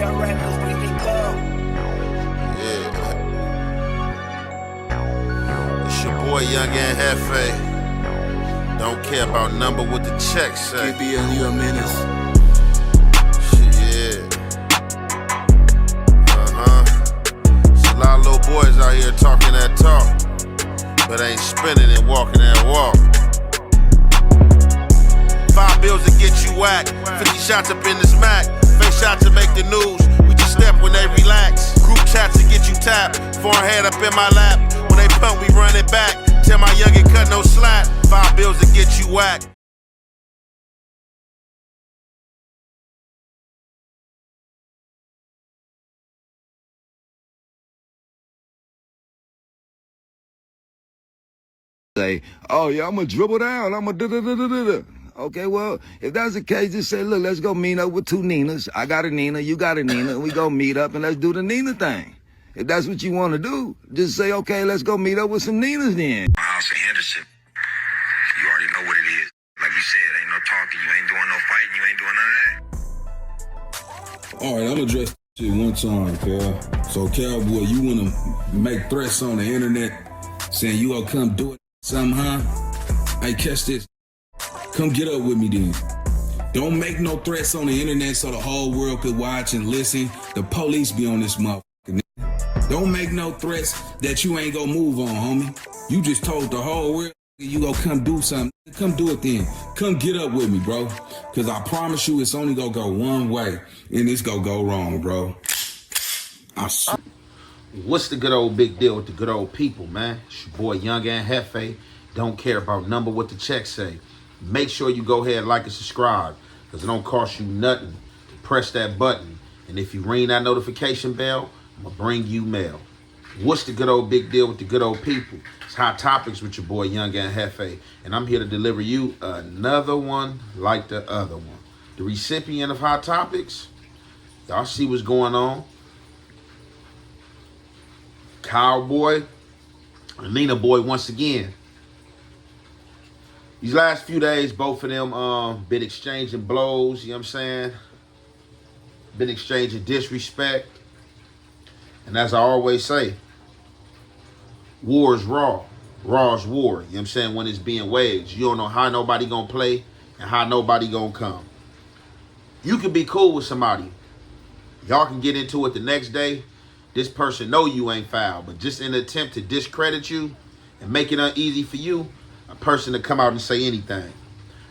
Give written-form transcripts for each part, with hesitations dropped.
It's your boy Young and Hefe. Don't care about number what the check say. KBL, you a menace. Yeah. It's a lot of little boys out here talking that talk, but ain't spinning and walking that walk. 5 bills to get you whacked, 50 shots up in this Mac, face shots to make the news, we just step when they relax, group chats to get you tapped, forehead up in my lap, when they pump we run it back, tell my youngin' cut no slack, 5 bills to get you whacked. Say, oh yeah, I'm gonna dribble down, I'm gonna da-da-da-da-da. Okay, well, if that's the case, just say, look, let's go meet up with 2 Ninas. I got a Nina, you got a Nina, and we go meet up and let's do the Nina thing. If that's what you want to do, just say, okay, let's go meet up with some Ninas then. My house in Henderson. You already know what it is. Like you said, ain't no talking, you ain't doing no fighting, you ain't doing none of that. All right, I'm gonna address shit one time, Cal. So, Cowboy, you wanna make threats on the internet saying you gonna come do it somehow? Hey, catch this. Come get up with me then. Don't make no threats on the internet so the whole world could watch and listen. The police be on this motherfucker. Don't make no threats that you ain't gonna move on, homie. You just told the whole world you gonna come do something. Come do it then. Come get up with me, bro. Cause I promise you it's only gonna go one way and it's gonna go wrong, bro. What's the good old big deal with the good old people, man? It's your boy Young and Hefe. Don't care about number what the check say. Make sure you go ahead, like and subscribe, because it don't cost you nothing to press that button. And if you ring that notification bell, I'm going to bring you mail. What's the good old big deal with the good old people? It's Hot Topics with your boy Young and Hefe. And I'm here to deliver you another one like the other one. The recipient of Hot Topics, y'all see what's going on. Cowboy and Nina Boy once again. These last few days, both of them been exchanging blows, you know what I'm saying? Been exchanging disrespect. And as I always say, war is raw. Raw is war, you know what I'm saying, when it's being waged. You don't know how nobody gonna play and how nobody gonna come. You can be cool with somebody. Y'all can get into it the next day. This person know you ain't foul, but just in an attempt to discredit you and make it uneasy for you, a person to come out and say anything.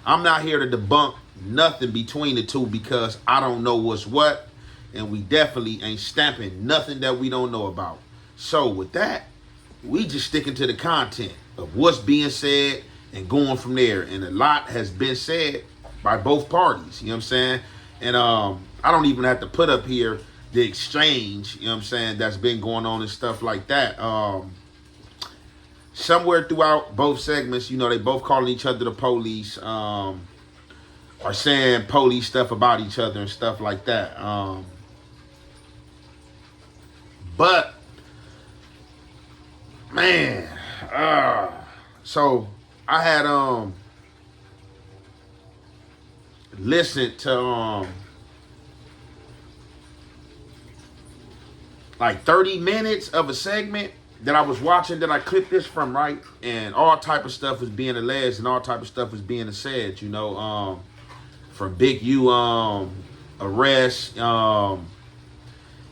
I'm not here to debunk nothing between the two because I don't know what's what, and we definitely ain't stamping nothing that we don't know about. So with that, we just sticking to the content of what's being said and going from there. And a lot has been said by both parties, you know what I'm saying? And I don't even have to put up here the exchange, you know what I'm saying, that's been going on and stuff like that. Somewhere throughout both segments, you know, they both calling each other the police, or saying police stuff about each other and stuff like that. But, man, so I had listened to like 30 minutes of a segment that I was watching, that I clipped this from, right? And all type of stuff was being alleged and all type of stuff was being said, you know, from Big U arrest,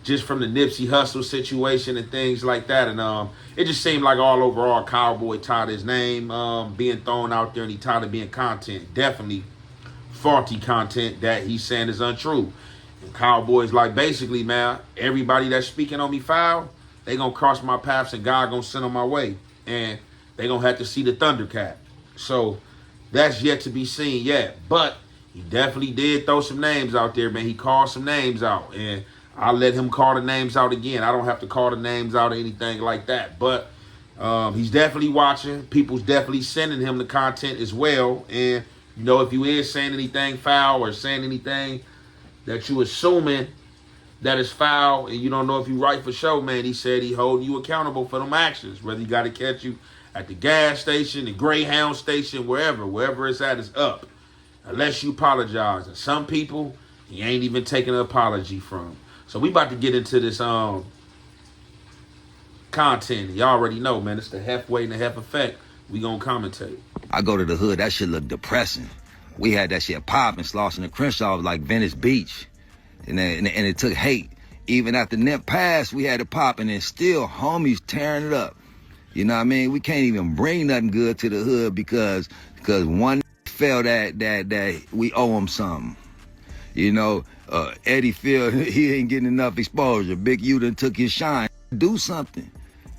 just from the Nipsey Hussle situation and things like that. And it just seemed like all overall Cowboy tired of his name being thrown out there, and he tired of being content, definitely faulty content that he's saying is untrue. And Cowboy's like, basically, man, everybody that's speaking on me foul, they gonna cross my paths and God gonna send them my way. And they gonna have to see the Thundercat. So that's yet to be seen yet. But he definitely did throw some names out there, man. He called some names out. And I'll let him call the names out again. I don't have to call the names out or anything like that. But he's definitely watching. People's definitely sending him the content as well. And, you know, if you is saying anything foul or saying anything that you assuming that is foul and you don't know if you right for sure, man, he said he holding you accountable for them actions. Whether he got to catch you at the gas station, the Greyhound station, wherever it's at is up. Unless you apologize. And some people, he ain't even taking an apology from. So we about to get into this content. Y'all already know, man. It's the halfway and the half effect. We gonna commentate. I go to the hood, that shit look depressing. We had that shit popping, Slauson and Crenshaw was like Venice Beach. And it took hate. Even after Nip passed, we had it popping and still homies tearing it up. You know what I mean? We can't even bring nothing good to the hood because one felt that we owe him something. You know, Eddie feel he ain't getting enough exposure. Big U done took his shine. Do something.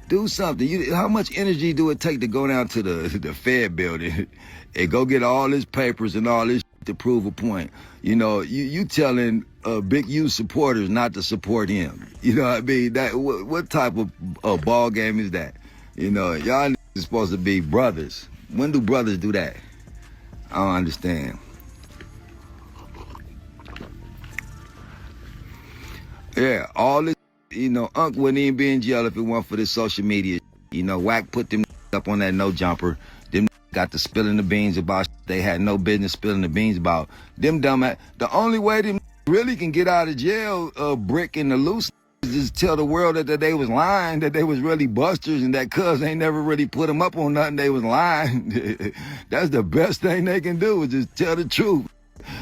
Do something. How much energy do it take to go down to the Fed building and go get all his papers and all this to prove a point? You know, you telling Big U supporters not to support him. You know what I mean? That what type of ball game is that? You know, y'all is supposed to be brothers. When do brothers do that? I don't understand. Yeah, all this, you know, Unc wouldn't even be in jail if it weren't for this social media. You know, Wack put them up on that no jumper. Them got to spilling the beans about they had no business spilling the beans about. Them dumb ass. The only way them really can get out of jail, Brick and the loose, is just tell the world that they was lying, that they was really busters, and that cuz ain't never really put them up on nothing. They was lying. That's the best thing they can do, is just tell the truth.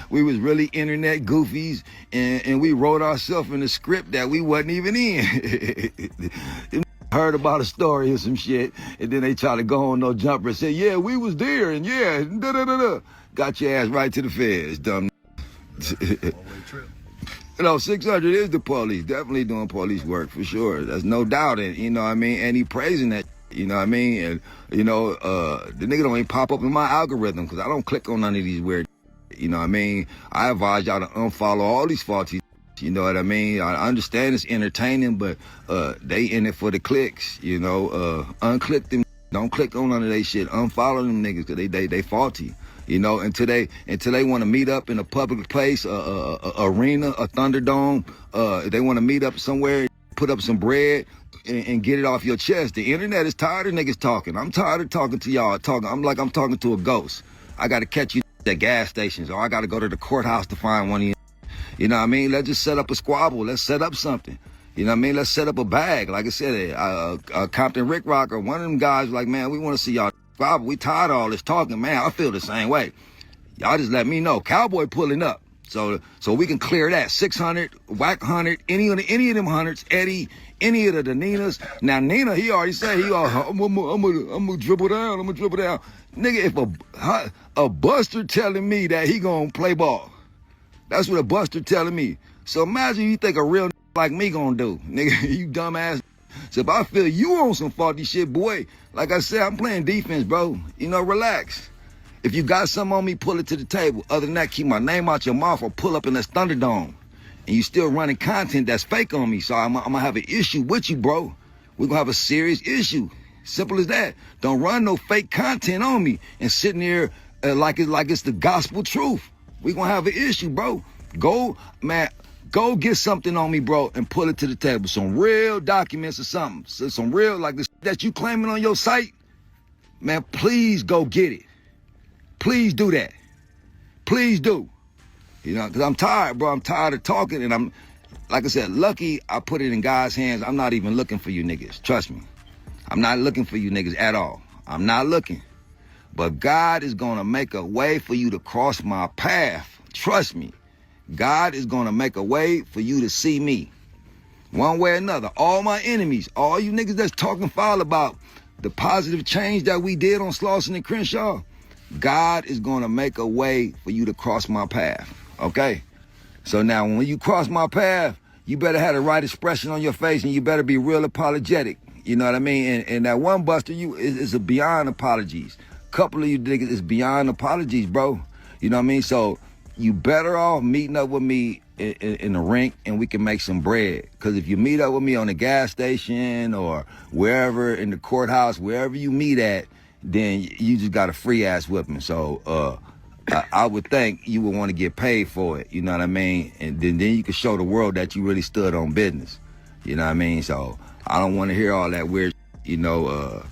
We was really internet goofies, and we wrote ourselves in a script that we wasn't even in. Heard about a story or some shit, and then they try to go on no jumper and say, yeah, we was there, and yeah, da-da-da-da. Got your ass right to the feds, dumb. You know, 600 is the police, definitely doing police work, for sure. There's no doubt, and you know what I mean, and he praising that, you know what I mean, and you know, the nigga don't even pop up in my algorithm, because I don't click on none of these weird. You know what I mean? I advise y'all to unfollow all these faulty. You know what I mean? I understand it's entertaining, but they in it for the clicks. You know, unclick them. Don't click on none of they shit. Unfollow them niggas, because they faulty. You know, until they want to meet up in a public place, a arena, a Thunderdome. They want to meet up somewhere, put up some bread, and get it off your chest. The internet is tired of niggas talking. I'm tired of talking to y'all. I'm talking to a ghost. I got to catch you at gas stations, or I got to go to the courthouse to find one of you. You know what I mean? Let's just set up a squabble. Let's set up something. You know what I mean? Let's set up a bag. Like I said, Compton Rick Rocker, one of them guys was like, man, we want to see y'all squabble. We tired of all this talking. Man, I feel the same way. Y'all just let me know. Cowboy pulling up. So we can clear that. 600, Wack 100, any of them hundreds, Eddie, any of the Ninas. Now, Nina, he already said, I'm gonna dribble down. Nigga, if a buster telling me that he gonna play ball, that's what a buster telling me. So imagine you think a real like me gonna do. Nigga, you dumbass. So if I feel you on some faulty shit, boy, like I said, I'm playing defense, bro. You know, relax. If you got something on me, pull it to the table. Other than that, keep my name out your mouth or pull up in this Thunderdome. And you still running content that's fake on me. So I'm gonna have an issue with you, bro. We're gonna have a serious issue. Simple as that. Don't run no fake content on me and sitting there like it's the gospel truth. We're gonna have an issue, bro. Go get something on me, bro, and pull it to the table. Some real documents or something. Some real, like this that you claiming on your site. Man, please go get it. Please do that. Please do. You know, because I'm tired, bro. I'm tired of talking, and I'm, like I said, lucky I put it in God's hands. I'm not even looking for you niggas. Trust me. I'm not looking for you niggas at all. I'm not looking. But God is going to make a way for you to cross my path. Trust me. God is going to make a way for you to see me. One way or another. All my enemies, all you niggas that's talking foul about the positive change that we did on Slauson and Crenshaw, God is going to make a way for you to cross my path. Okay? So now when you cross my path, you better have the right expression on your face, and you better be real apologetic. You know what I mean? And that one buster is a beyond apologies. Couple of you niggas is beyond apologies, bro. You know what I mean? So you better off meeting up with me in the rink, and we can make some bread. Because if you meet up with me on the gas station or wherever, in the courthouse, wherever you meet at, then you just got a free ass whipping. So I would think you would want to get paid for it. You know what I mean? And then you can show the world that you really stood on business. You know what I mean? So I don't want to hear all that weird, you know,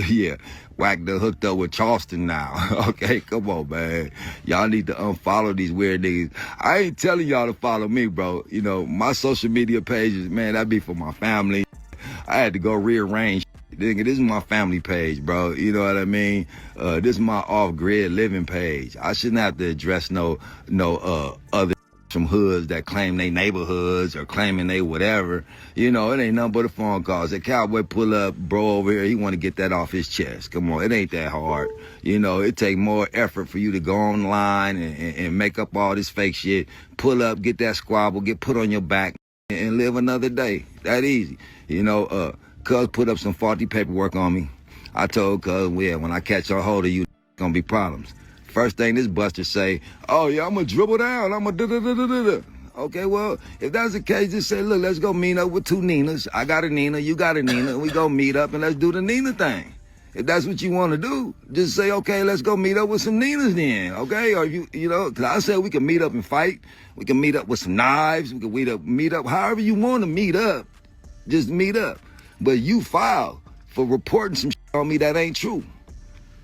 Yeah, Whack the hooked up with Charleston now. Okay, come on, man. Y'all need to unfollow these weird niggas. I ain't telling y'all to follow me, bro. You know, my social media pages, man, that be for my family. I had to go rearrange. Nigga, this is my family page, bro. You know what I mean? This is my off-grid living page. I shouldn't have to address no other from hoods that claim they neighborhoods or claiming they whatever. You know, it ain't nothing but a phone call. That Cowboy pull up, bro over here, he want to get that off his chest. Come on, it ain't that hard. You know, it take more effort for you to go online and make up all this fake shit, pull up, get that squabble, get put on your back, and live another day. That easy. You know, Cuz put up some faulty paperwork on me. I told Cuz, yeah, when I catch a hold of you, gonna be problems. First thing this buster say, oh yeah, I'm gonna dribble down, I'm gonna da-da-da-da-da-da. Okay, well, if that's the case, just say, look, let's go meet up with two Ninas. I got a Nina, you got a Nina, and we go meet up and let's do the Nina thing. If that's what you want to do, just say, okay, let's go meet up with some Ninas then, okay? Or you know, because I said we can meet up and fight. We can meet up with some knives. We can meet up however you want to meet up. Just meet up. But you file for reporting some shit on me that ain't true.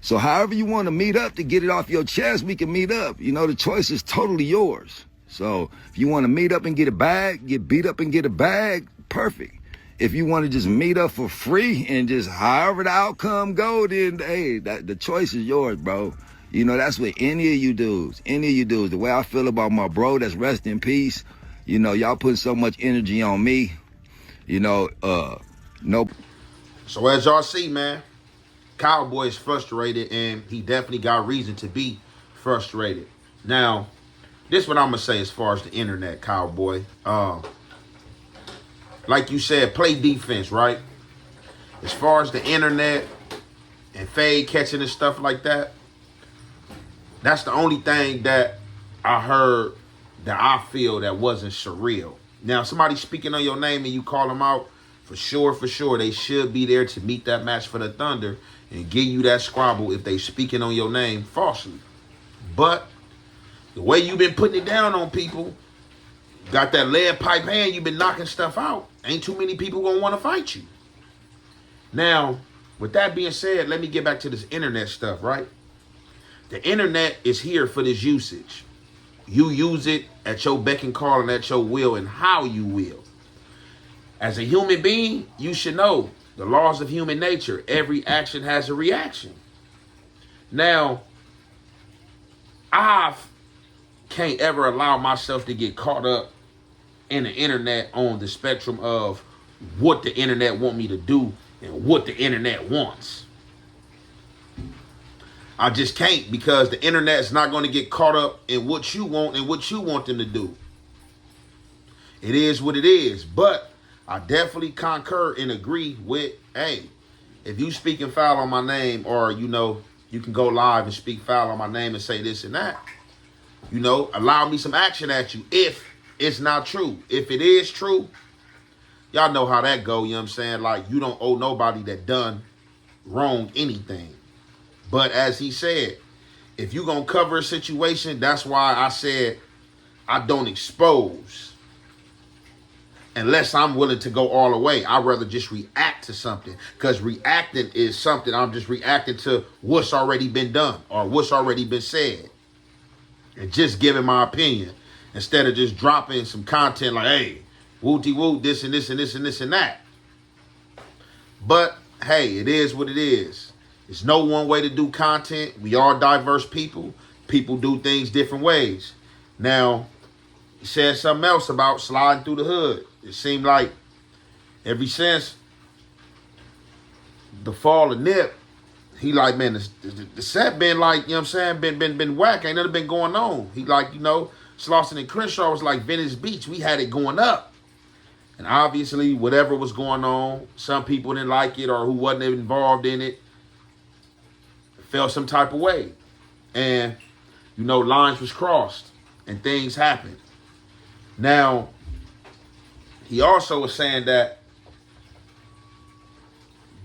So however you want to meet up to get it off your chest, we can meet up. You know, the choice is totally yours. So if you want to meet up and get a bag, get beat up and get a bag, perfect. If you want to just meet up for free and just however the outcome go, then hey, the choice is yours, bro. You know, that's what any of you dudes, the way I feel about my bro that's rest in peace, you know, y'all putting so much energy on me, you know, nope. So as y'all see, man, Cowboy is frustrated, and he definitely got reason to be frustrated. Now, this is what I'm going to say as far as the internet, Cowboy. Like you said, play defense, right? As far as the internet and fade catching and stuff like that, that's the only thing that I heard that I feel that wasn't surreal. Now, somebody speaking on your name and you call them out, for sure, they should be there to meet that match for the Thunder and give you that squabble if they speaking on your name falsely. But the way you've been putting it down on people, got that lead pipe hand, you've been knocking stuff out. Ain't too many people gonna want to fight you. Now, with that being said, let me get back to this internet stuff, right? The internet is here for this usage. You use it at your beck and call and at your will and how you will. As a human being, you should know the laws of human nature. Every action has a reaction. Now, I can't ever allow myself to get caught up in the internet on the spectrum of what the internet want me to do and what the internet wants. I just can't, because the internet is not going to get caught up in what you want and what you want them to do. It is what it is. But I definitely concur and agree with, hey, if you speaking foul on my name, or, you know, you can go live and speak foul on my name and say this and that, you know, allow me some action at you if it's not true. If it is true, y'all know how that go, you know what I'm saying? Like, you don't owe nobody that done wrong anything. But as he said, if you gonna cover a situation, that's why I said I don't expose. Unless I'm willing to go all the way. I'd rather just react to something. Because reacting is something. I'm just reacting to what's already been done or what's already been said. And just giving my opinion. Instead of just dropping some content like, hey, wooty-woo, this and this and this and this and that. But, hey, it is what it is. There's no one way to do content. We are diverse people. People do things different ways. Now, he said something else about sliding through the hood. It seemed like ever since the fall of Nip, he like, man, the set been like, you know what I'm saying, been whack. Ain't nothing been going on. He like, you know, Slauson and Crenshaw was like Venice Beach. We had it going up. And obviously, whatever was going on, some people didn't like it or who wasn't involved in it felt some type of way. And, you know, lines was crossed and things happened. Now, he also was saying that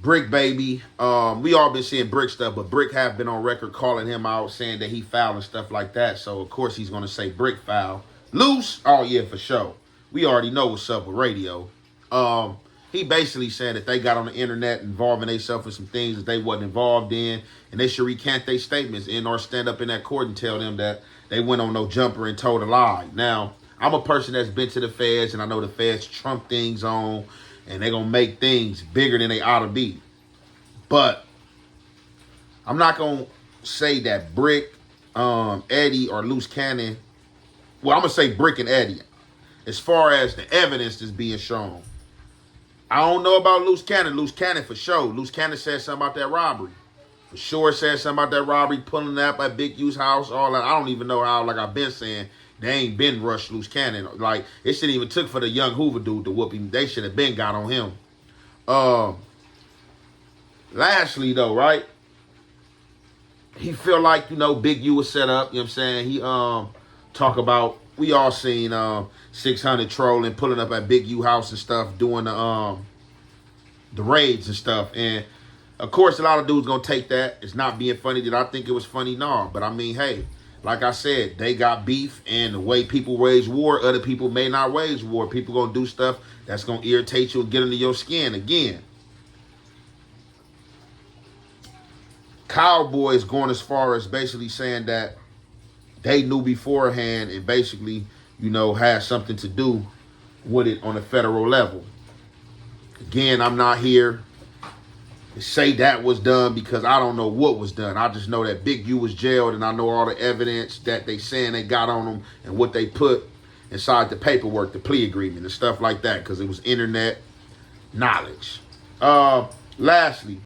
Bricc Baby, we all been seeing Bricc stuff, but Bricc have been on record calling him out, saying that he foul and stuff like that. So, of course, he's going to say Bricc foul. Loose? Oh, yeah, for sure. We already know what's up with radio. he basically said that they got on the internet involving themselves in some things that they wasn't involved in, and they should recant their statements and or stand up in that court and tell them that they went on no jumper and told a lie. Now, I'm a person that's been to the feds, and I know the feds trump things on, and they're going to make things bigger than they ought to be. But I'm not going to say that Bricc, Eddie, or Loose Cannon, well, I'm going to say Bricc and Eddie, as far as the evidence that's being shown. I don't know about Loose Cannon. Loose Cannon for sure. Loose Cannon said something about that robbery. For sure said something about that robbery, pulling up at Big U's house, all that. I don't even know how, like I've been saying, they ain't been rushed Loose Cannon. Like, it shouldn't even took for the young Hoover dude to whoop him. They should have been got on him. Lastly, though, right? He feel like, you know, Big U was set up, you know what I'm saying? He talk about, we all seen 600 trolling, pulling up at Big U house and stuff, doing the raids and stuff. And of course, a lot of dudes gonna take that. It's not being funny. Did I think it was funny? No. But I mean, hey, like I said, they got beef, and the way people wage war, other people may not wage war. People gonna do stuff that's gonna irritate you and get under your skin again. Cowboy is going as far as basically saying that they knew beforehand and basically, you know, had something to do with it on a federal level. Again, I'm not here to say that was done because I don't know what was done. I just know that Big U was jailed, and I know all the evidence that they saying they got on them and what they put inside the paperwork, the plea agreement and stuff like that, because it was internet knowledge. Lastly,